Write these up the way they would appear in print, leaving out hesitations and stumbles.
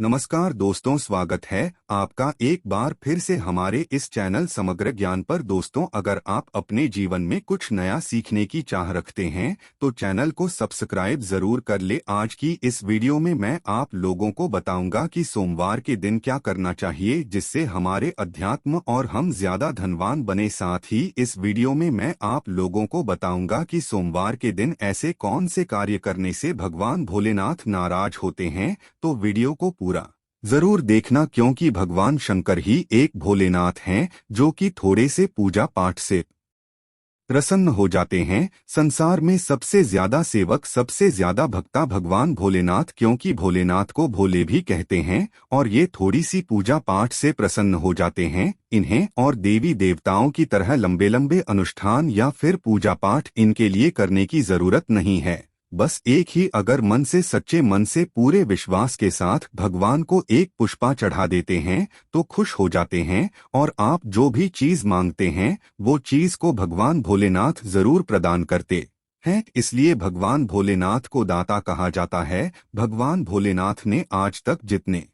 नमस्कार दोस्तों, स्वागत है आपका एक बार फिर से हमारे इस चैनल समग्र ज्ञान पर। दोस्तों, अगर आप अपने जीवन में कुछ नया सीखने की चाह रखते हैं तो चैनल को सब्सक्राइब जरूर कर ले। आज की इस वीडियो में मैं आप लोगों को बताऊंगा कि सोमवार के दिन क्या करना चाहिए जिससे हमारे अध्यात्म और हम ज्यादा धनवान बने। साथ ही इस वीडियो में मैं आप लोगों को बताऊंगा कि सोमवार के दिन ऐसे कौन से कार्य करने से भगवान भोलेनाथ नाराज होते हैं। तो वीडियो को पूरा जरूर देखना, क्योंकि भगवान शंकर ही एक भोलेनाथ हैं जो कि थोड़े से पूजा पाठ से प्रसन्न हो जाते हैं। संसार में सबसे ज्यादा सेवक, सबसे ज्यादा भक्ता भगवान भोलेनाथ, क्योंकि भोलेनाथ को भोले भी कहते हैं और ये थोड़ी सी पूजा पाठ से प्रसन्न हो जाते हैं। इन्हें और देवी देवताओं की तरह लंबे लंबे अनुष्ठान या फिर पूजा पाठ इनके लिए करने की जरूरत नहीं है। बस एक ही अगर मन से, सच्चे मन से, पूरे विश्वास के साथ भगवान को एक पुष्पा चढ़ा देते हैं तो खुश हो जाते हैं और आप जो भी चीज मांगते हैं वो चीज को भगवान भोलेनाथ जरूर प्रदान करते हैं। इसलिए भगवान भोलेनाथ को दाता कहा जाता है। भगवान भोलेनाथ ने आज तक जितने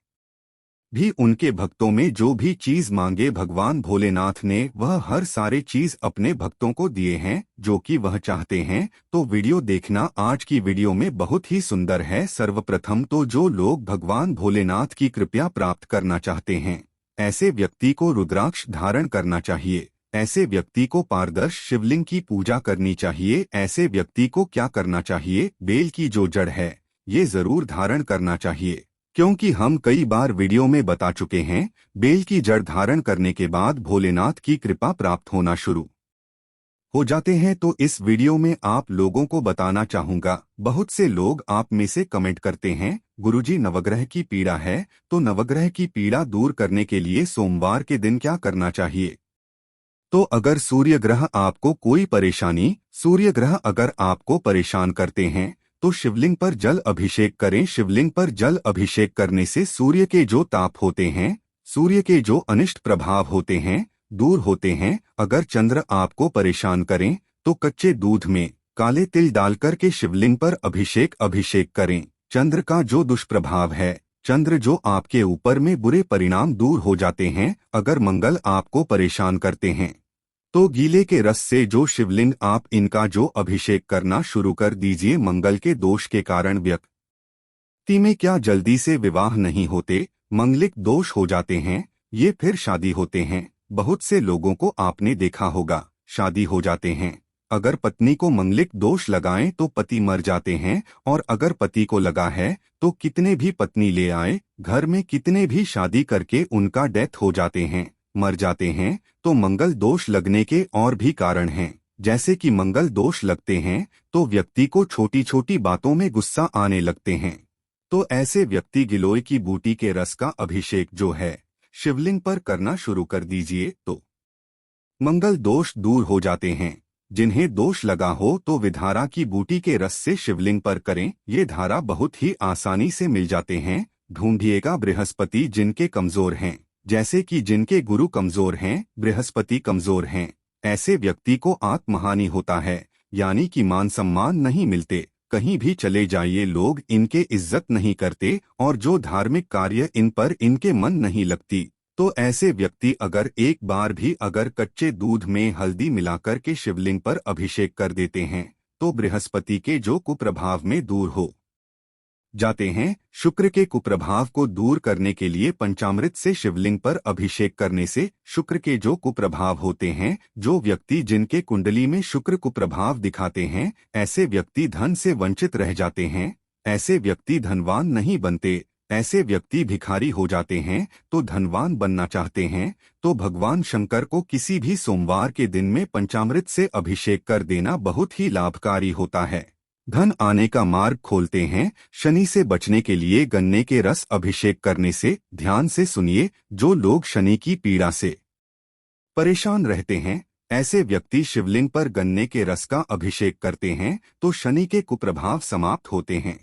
भी उनके भक्तों में जो भी चीज मांगे, भगवान भोलेनाथ ने वह हर सारे चीज अपने भक्तों को दिए हैं जो कि वह चाहते हैं। तो वीडियो देखना, आज की वीडियो में बहुत ही सुंदर है। सर्वप्रथम तो जो लोग भगवान भोलेनाथ की कृपा प्राप्त करना चाहते हैं ऐसे व्यक्ति को रुद्राक्ष धारण करना चाहिए। ऐसे व्यक्ति को पारदर्श शिवलिंग की पूजा करनी चाहिए। ऐसे व्यक्ति को क्या करना चाहिए, बेल की जो जड़ है ये जरूर धारण करना चाहिए, क्योंकि हम कई बार वीडियो में बता चुके हैं बेल की जड़ धारण करने के बाद भोलेनाथ की कृपा प्राप्त होना शुरू हो जाते हैं। तो इस वीडियो में आप लोगों को बताना चाहूंगा, बहुत से लोग आप में से कमेंट करते हैं गुरुजी नवग्रह की पीड़ा है, तो नवग्रह की पीड़ा दूर करने के लिए सोमवार के दिन क्या करना चाहिए। तो अगर सूर्य ग्रह आपको कोई परेशानी, सूर्य ग्रह अगर आपको परेशान करते हैं तो शिवलिंग पर जल अभिषेक करें। शिवलिंग पर जल अभिषेक करने से सूर्य के जो ताप होते हैं, सूर्य के जो अनिष्ट प्रभाव होते हैं दूर होते हैं। अगर चंद्र आपको परेशान करें तो कच्चे दूध में काले तिल डालकर के शिवलिंग पर अभिषेक करें। चंद्र का जो दुष्प्रभाव है, चंद्र जो आपके ऊपर में बुरे परिणाम दूर हो जाते हैं। अगर मंगल आपको परेशान करते हैं तो गीले के रस से जो शिवलिंग आप इनका जो अभिषेक करना शुरू कर दीजिए। मंगल के दोष के कारण व्यक्ति में क्या जल्दी से विवाह नहीं होते, मंगलिक दोष हो जाते हैं, ये फिर शादी होते हैं। बहुत से लोगों को आपने देखा होगा शादी हो जाते हैं, अगर पत्नी को मंगलिक दोष लगाएं तो पति मर जाते हैं, और अगर पति को लगा है तो कितने भी पत्नी ले आए घर में, कितने भी शादी करके उनका डेथ हो जाते हैं, मर जाते हैं। तो मंगल दोष लगने के और भी कारण हैं, जैसे कि मंगल दोष लगते हैं तो व्यक्ति को छोटी छोटी बातों में गुस्सा आने लगते हैं। तो ऐसे व्यक्ति गिलोय की बूटी के रस का अभिषेक जो है शिवलिंग पर करना शुरू कर दीजिए, तो मंगल दोष दूर हो जाते हैं। जिन्हें दोष लगा हो तो विधारा की बूटी के रस से शिवलिंग पर करें। ये धारा बहुत ही आसानी से मिल जाते हैं। ढूंढिएगा बृहस्पति जिनके कमजोर हैं, जैसे कि जिनके गुरु कमजोर हैं, बृहस्पति कमजोर हैं, ऐसे व्यक्ति को आत्महानि होता है, यानी कि मान सम्मान नहीं मिलते। कहीं भी चले जाइए लोग इनके इज्जत नहीं करते और जो धार्मिक कार्य इन पर इनके मन नहीं लगती। तो ऐसे व्यक्ति अगर एक बार भी अगर कच्चे दूध में हल्दी मिलाकर के शिवलिंग पर अभिषेक कर देते हैं तो बृहस्पति के जो कुप्रभाव में दूर हो जाते हैं। शुक्र के कुप्रभाव को दूर करने के लिए पंचामृत से शिवलिंग पर अभिषेक करने से शुक्र के जो कुप्रभाव होते हैं, जो व्यक्ति जिनके कुंडली में शुक्र कुप्रभाव दिखाते हैं, ऐसे व्यक्ति धन से वंचित रह जाते हैं, ऐसे व्यक्ति धनवान नहीं बनते, ऐसे व्यक्ति भिखारी हो जाते हैं। तो धनवान बनना चाहते हैं तो भगवान शंकर को किसी भी सोमवार के दिन में पंचामृत से अभिषेक कर देना बहुत ही लाभकारी होता है। धन आने का मार्ग खोलते हैं। शनि से बचने के लिए गन्ने के रस अभिषेक करने से, ध्यान से सुनिए, जो लोग शनि की पीड़ा से परेशान रहते हैं ऐसे व्यक्ति शिवलिंग पर गन्ने के रस का अभिषेक करते हैं तो शनि के कुप्रभाव समाप्त होते हैं।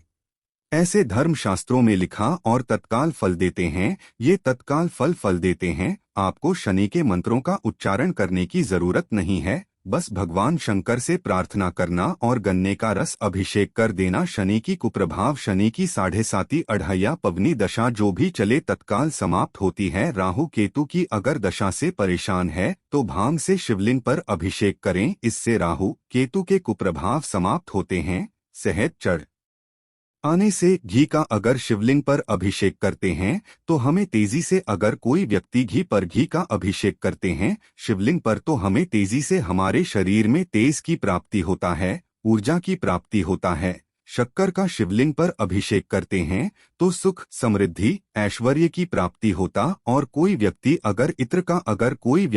ऐसे धर्मशास्त्रों में लिखा और तत्काल फल देते हैं। ये तत्काल फल देते हैं। आपको शनि के मंत्रों का उच्चारण करने की जरूरत नहीं है, बस भगवान शंकर से प्रार्थना करना और गन्ने का रस अभिषेक कर देना। शनि की कुप्रभाव, शनि की 7.5 अढ़ैया पवनी दशा जो भी चले तत्काल समाप्त होती है। राहु केतु की अगर दशा से परेशान है तो भांग से शिवलिंग पर अभिषेक करें, इससे राहु केतु के कुप्रभाव समाप्त होते हैं। शहद चढ़ आने से घी का अगर शिवलिंग पर अभिषेक करते हैं तो हमें तेजी से, अगर कोई व्यक्ति घी पर घी का अभिषेक करते हैं शिवलिंग पर, तो हमें तेजी से हमारे शरीर में तेज की प्राप्ति होता है, ऊर्जा की प्राप्ति होता है। शक्कर का शिवलिंग पर अभिषेक करते हैं तो सुख, समृद्धि, ऐश्वर्य की प्राप्ति होता। और कोई व्यक्ति अगर इत्र का, अगर कोई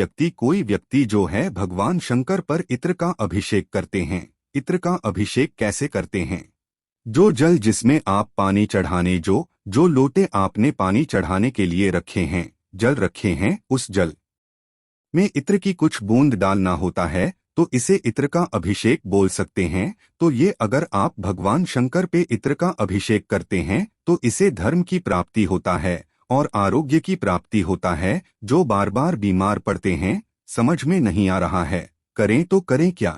व्यक्ति जो है भगवान शंकर पर इत्र का अभिषेक करते हैं। इत्र का अभिषेक कैसे करते हैं? जो जल जिसमें आप पानी चढ़ाने, जो लोटे आपने पानी चढ़ाने के लिए रखे हैं, जल रखे हैं, उस जल में इत्र की कुछ बूंद डालना होता है तो इसे इत्र का अभिषेक बोल सकते हैं। तो ये अगर आप भगवान शंकर पे इत्र का अभिषेक करते हैं तो इसे धर्म की प्राप्ति होता है और आरोग्य की प्राप्ति होता है। जो बार बार बीमार पड़ते हैं, समझ में नहीं आ रहा है करें तो करें क्या,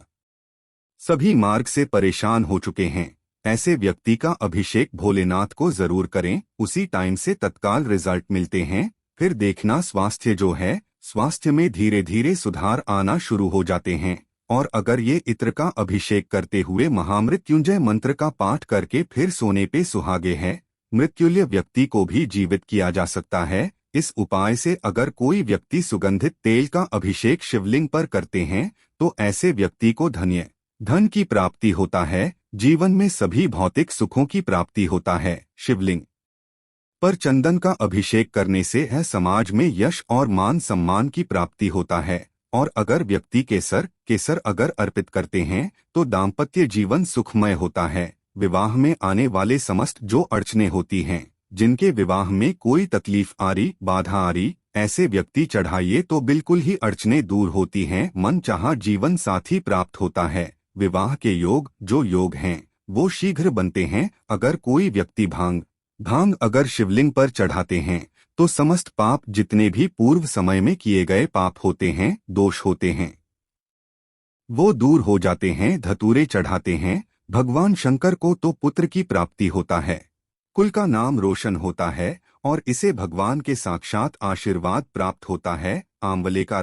सभी मार्ग से परेशान हो चुके हैं, ऐसे व्यक्ति का अभिषेक भोलेनाथ को जरूर करें, उसी टाइम से तत्काल रिजल्ट मिलते हैं। फिर देखना स्वास्थ्य जो है, स्वास्थ्य में धीरे धीरे सुधार आना शुरू हो जाते हैं। और अगर ये इत्र का अभिषेक करते हुए महामृत्युंजय मंत्र का पाठ करके फिर सोने पे सुहागे है, मृत्युल्य व्यक्ति को भी जीवित किया जा सकता है। इस उपाय से अगर कोई व्यक्ति सुगंधित तेल का अभिषेक शिवलिंग पर करते हैं तो ऐसे व्यक्ति को धन की प्राप्ति होता है, जीवन में सभी भौतिक सुखों की प्राप्ति होता है। शिवलिंग पर चंदन का अभिषेक करने से है समाज में यश और मान सम्मान की प्राप्ति होता है। और अगर व्यक्ति केसर अगर अर्पित करते हैं तो दाम्पत्य जीवन सुखमय होता है। विवाह में आने वाले समस्त जो अड़चने होती हैं, जिनके विवाह में कोई तकलीफ आ रही, बाधा आ रही, ऐसे व्यक्ति चढ़ाइए तो बिल्कुल ही अड़चने दूर होती हैं। मन चाहा जीवन साथी प्राप्त होता है। विवाह के योग, जो योग हैं वो शीघ्र बनते हैं। अगर कोई व्यक्ति भांग अगर शिवलिंग पर चढ़ाते हैं तो समस्त पाप, जितने भी पूर्व समय में किए गए पाप होते हैं, दोष होते हैं, वो दूर हो जाते हैं। धतूरे चढ़ाते हैं भगवान शंकर को तो पुत्र की प्राप्ति होता है, कुल का नाम रोशन होता है और इसे भगवान के साक्षात आशीर्वाद प्राप्त होता है। आंवले का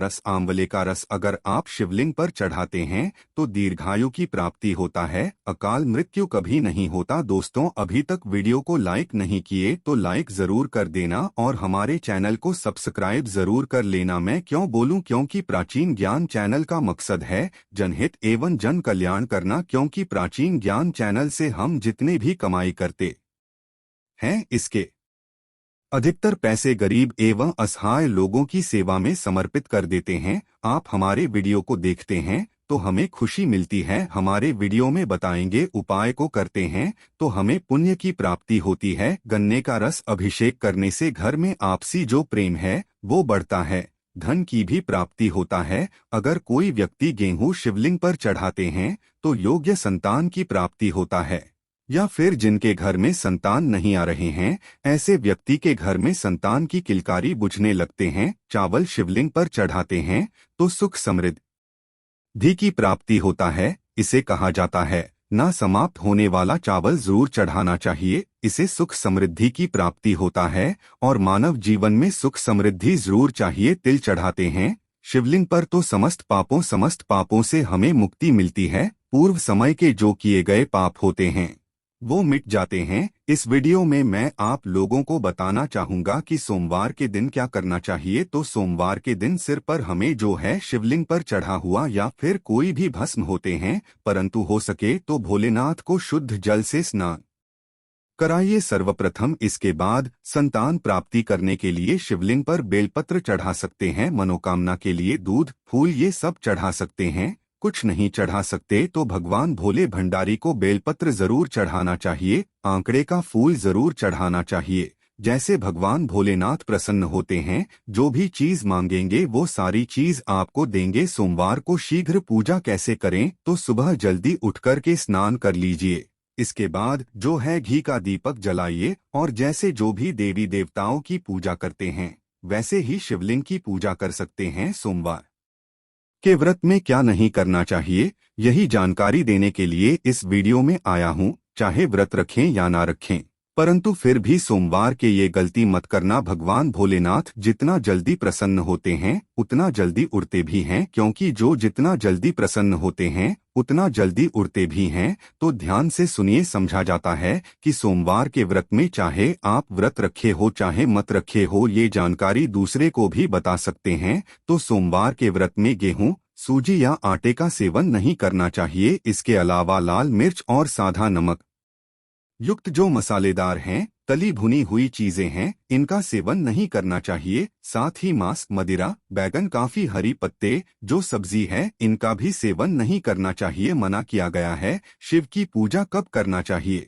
रस अगर आप शिवलिंग पर चढ़ाते हैं तो दीर्घायु की प्राप्ति होता है, अकाल मृत्यु कभी नहीं होता। दोस्तों, अभी तक वीडियो को लाइक नहीं किए तो लाइक जरूर कर देना और हमारे चैनल को सब्सक्राइब जरूर कर लेना। मैं क्यों बोलूं? क्योंकि प्राचीन ज्ञान चैनल का मकसद है जनहित एवं जन कल्याण करना। क्योंकि प्राचीन ज्ञान चैनल से हम जितने भी कमाई करते हैं, इसके अधिकतर पैसे गरीब एवं असहाय लोगों की सेवा में समर्पित कर देते हैं। आप हमारे वीडियो को देखते हैं तो हमें खुशी मिलती है। हमारे वीडियो में बताएंगे उपाय को करते हैं तो हमें पुण्य की प्राप्ति होती है। गन्ने का रस अभिषेक करने से घर में आपसी जो प्रेम है वो बढ़ता है, धन की भी प्राप्ति होता है। अगर कोई व्यक्ति गेहूं शिवलिंग पर चढ़ाते हैं तो योग्य संतान की प्राप्ति होता है। या फिर जिनके घर में संतान नहीं आ रहे हैं, ऐसे व्यक्ति के घर में संतान की किलकारी बुझने लगते हैं, चावल शिवलिंग पर चढ़ाते हैं तो सुख समृद्धि की प्राप्ति होता है। इसे कहा जाता है ना समाप्त होने वाला चावल जरूर चढ़ाना चाहिए, इसे सुख समृद्धि की प्राप्ति होता है और मानव जीवन में सुख समृद्धि जरूर चाहिए। तिल चढ़ाते हैं शिवलिंग पर तो समस्त पापों से हमें मुक्ति मिलती है। पूर्व समय के जो किए गए पाप होते हैं वो मिट जाते हैं। इस वीडियो में मैं आप लोगों को बताना चाहूंगा कि सोमवार के दिन क्या करना चाहिए। तो सोमवार के दिन सिर पर हमें जो है शिवलिंग पर चढ़ा हुआ या फिर कोई भी भस्म होते हैं, परंतु हो सके तो भोलेनाथ को शुद्ध जल से स्नान कराइए सर्वप्रथम। इसके बाद संतान प्राप्ति करने के लिए शिवलिंग पर बेलपत्र चढ़ा सकते हैं। मनोकामना के लिए दूध, फूल ये सब चढ़ा सकते हैं। कुछ नहीं चढ़ा सकते तो भगवान भोले भंडारी को बेलपत्र जरूर चढ़ाना चाहिए, आंकड़े का फूल जरूर चढ़ाना चाहिए। जैसे भगवान भोलेनाथ प्रसन्न होते हैं, जो भी चीज मांगेंगे वो सारी चीज आपको देंगे। सोमवार को शीघ्र पूजा कैसे करें? तो सुबह जल्दी उठकर के स्नान कर लीजिए। इसके बाद जो है घी का दीपक जलाइए और जैसे जो भी देवी देवताओं की पूजा करते हैं वैसे ही शिवलिंग की पूजा कर सकते हैं। सोमवार के व्रत में क्या नहीं करना चाहिए, यही जानकारी देने के लिए इस वीडियो में आया हूँ। चाहे व्रत रखें या ना रखें, परंतु फिर भी सोमवार के ये गलती मत करना। भगवान भोलेनाथ जितना जल्दी प्रसन्न होते हैं उतना जल्दी उड़ते भी हैं, क्योंकि जो जितना जल्दी प्रसन्न होते हैं उतना जल्दी उड़ते भी हैं। तो ध्यान से सुनिए, समझा जाता है कि सोमवार के व्रत में चाहे आप व्रत रखे हो चाहे मत रखे हो, ये जानकारी दूसरे को भी बता सकते हैं। तो सोमवार के व्रत में गेहूं, सूजी या आटे का सेवन नहीं करना चाहिए। इसके अलावा लाल मिर्च और सादा नमक युक्त जो मसालेदार हैं, तली भुनी हुई चीजें हैं, इनका सेवन नहीं करना चाहिए। साथ ही मांस, मदिरा, बैगन, काफी हरी पत्ते जो सब्जी है, इनका भी सेवन नहीं करना चाहिए, मना किया गया है। शिव की पूजा कब करना चाहिए?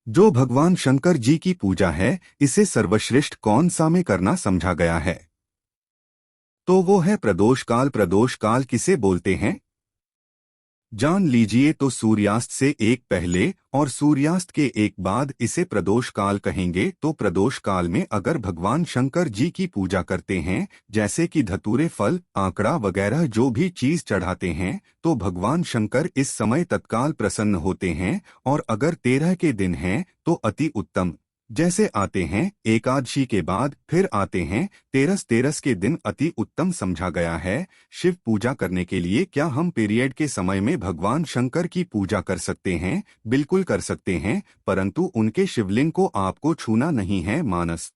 जो भगवान शंकर जी की पूजा है, इसे सर्वश्रेष्ठ कौन सा में करना समझा गया है? तो वो है प्रदोष काल। प्रदोष काल किसे बोलते हैं जान लीजिए। तो सूर्यास्त से एक पहले और सूर्यास्त के एक बाद इसे प्रदोष काल कहेंगे। तो प्रदोष काल में अगर भगवान शंकर जी की पूजा करते हैं, जैसे कि धतूरे, फल, आंकड़ा वगैरह जो भी चीज चढ़ाते हैं, तो भगवान शंकर इस समय तत्काल प्रसन्न होते हैं। और अगर 13 के दिन हैं तो अति उत्तम। जैसे आते हैं एकादशी के बाद फिर आते हैं तेरस के दिन, अति उत्तम समझा गया है। शिव पूजा करने के लिए क्या हम पीरियड के समय में भगवान शंकर की पूजा कर सकते हैं? बिल्कुल कर सकते हैं, परंतु उनके शिवलिंग को आपको छूना नहीं है। मानस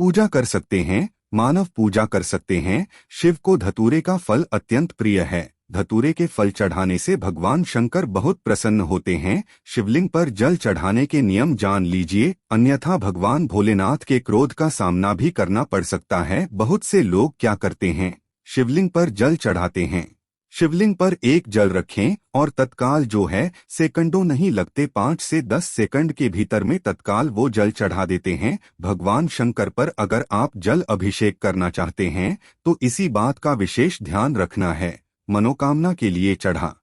पूजा कर सकते हैं, मानव पूजा कर सकते हैं। शिव को धतूरे का फल अत्यंत प्रिय है। धतूरे के फल चढ़ाने से भगवान शंकर बहुत प्रसन्न होते हैं। शिवलिंग पर जल चढ़ाने के नियम जान लीजिए, अन्यथा भगवान भोलेनाथ के क्रोध का सामना भी करना पड़ सकता है। बहुत से लोग क्या करते हैं, शिवलिंग पर जल चढ़ाते हैं। शिवलिंग पर एक जल रखें और तत्काल जो है, सेकंडों नहीं लगते, 5 से 10 सेकंड के भीतर में तत्काल वो जल चढ़ा देते हैं। भगवान शंकर पर अगर आप जल अभिषेक करना चाहते हैं तो इसी बात का विशेष ध्यान रखना है। मनोकामना के लिए चढ़ा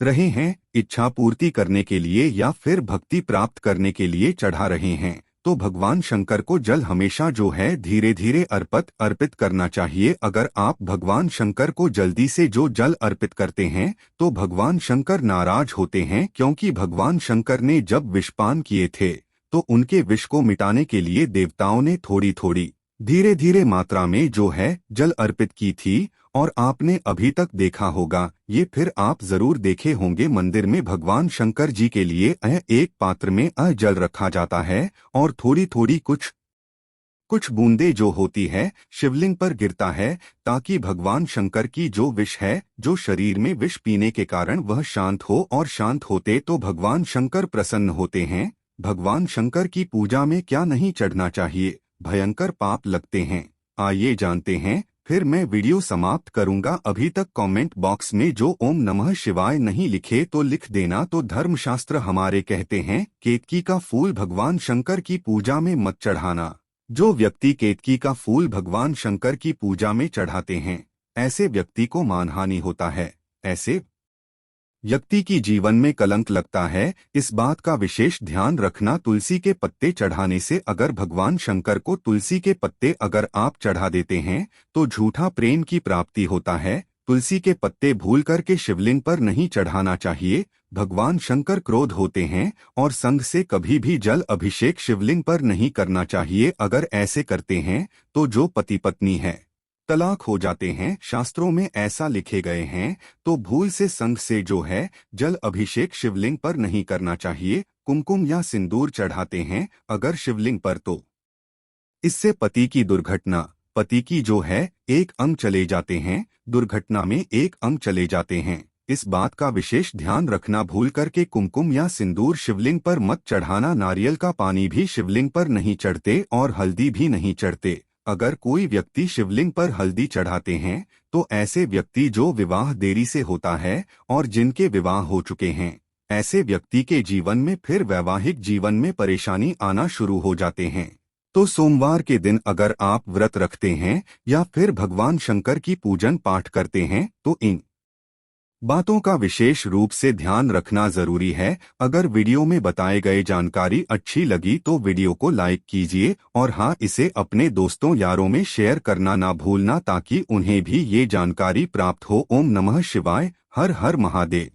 रहे हैं, इच्छा पूर्ति करने के लिए या फिर भक्ति प्राप्त करने के लिए चढ़ा रहे हैं, तो भगवान शंकर को जल हमेशा जो है धीरे धीरे अर्पित करना चाहिए। अगर आप भगवान शंकर को जल्दी से जो जल अर्पित करते हैं तो भगवान शंकर नाराज होते हैं, क्योंकि भगवान शंकर ने जब विषपान किए थे तो उनके विष को मिटाने के लिए देवताओं ने थोड़ी थोड़ी धीरे धीरे मात्रा में जो है जल अर्पित की थी। और आपने अभी तक देखा होगा, ये फिर आप जरूर देखे होंगे, मंदिर में भगवान शंकर जी के लिए एक पात्र में जल रखा जाता है और थोड़ी थोड़ी कुछ बूंदे जो होती है शिवलिंग पर गिरता है, ताकि भगवान शंकर की जो विष है, जो शरीर में विष पीने के कारण वह शांत हो, और शांत होते तो भगवान शंकर प्रसन्न होते हैं। भगवान शंकर की पूजा में क्या नहीं चढ़ना चाहिए, भयंकर पाप लगते हैं। आइए जानते हैं, फिर मैं वीडियो समाप्त करूंगा। अभी तक कमेंट बॉक्स में जो ओम नमः शिवाय नहीं लिखे तो लिख देना। तो धर्मशास्त्र हमारे कहते हैं, केतकी का फूल भगवान शंकर की पूजा में मत चढ़ाना। जो व्यक्ति केतकी का फूल भगवान शंकर की पूजा में चढ़ाते हैं, ऐसे व्यक्ति को मानहानि होता है, ऐसे व्यक्ति की जीवन में कलंक लगता है। इस बात का विशेष ध्यान रखना। तुलसी के पत्ते चढ़ाने से, अगर भगवान शंकर को तुलसी के पत्ते अगर आप चढ़ा देते हैं तो झूठा प्रेम की प्राप्ति होता है। तुलसी के पत्ते भूल करके शिवलिंग पर नहीं चढ़ाना चाहिए। भगवान शंकर क्रोध होते हैं और संग से कभी भी जल अभिषेक शिवलिंग पर नहीं करना चाहिए। अगर ऐसे करते हैं तो जो पति पत्नी है तलाक हो जाते हैं, शास्त्रों में ऐसा लिखे गए हैं। तो भूल से संग से जो है जल अभिषेक शिवलिंग पर नहीं करना चाहिए। कुमकुम या सिंदूर चढ़ाते हैं अगर शिवलिंग पर, तो इससे पति की दुर्घटना, पति की जो है एक अंग चले जाते हैं, दुर्घटना में एक अंग चले जाते हैं। इस बात का विशेष ध्यान रखना। भूल करके कुमकुम या सिंदूर शिवलिंग पर मत चढ़ाना। नारियल का पानी भी शिवलिंग पर नहीं चढ़ते और हल्दी भी नहीं चढ़ते। अगर कोई व्यक्ति शिवलिंग पर हल्दी चढ़ाते हैं तो ऐसे व्यक्ति जो विवाह देरी से होता है और जिनके विवाह हो चुके हैं, ऐसे व्यक्ति के जीवन में फिर वैवाहिक जीवन में परेशानी आना शुरू हो जाते हैं। तो सोमवार के दिन अगर आप व्रत रखते हैं या फिर भगवान शंकर की पूजन पाठ करते हैं तो इन बातों का विशेष रूप से ध्यान रखना जरूरी है। अगर वीडियो में बताए गए जानकारी अच्छी लगी तो वीडियो को लाइक कीजिए और हाँ, इसे अपने दोस्तों यारों में शेयर करना ना भूलना ताकि उन्हें भी ये जानकारी प्राप्त हो। ओम नमः शिवाय। हर हर महादेव।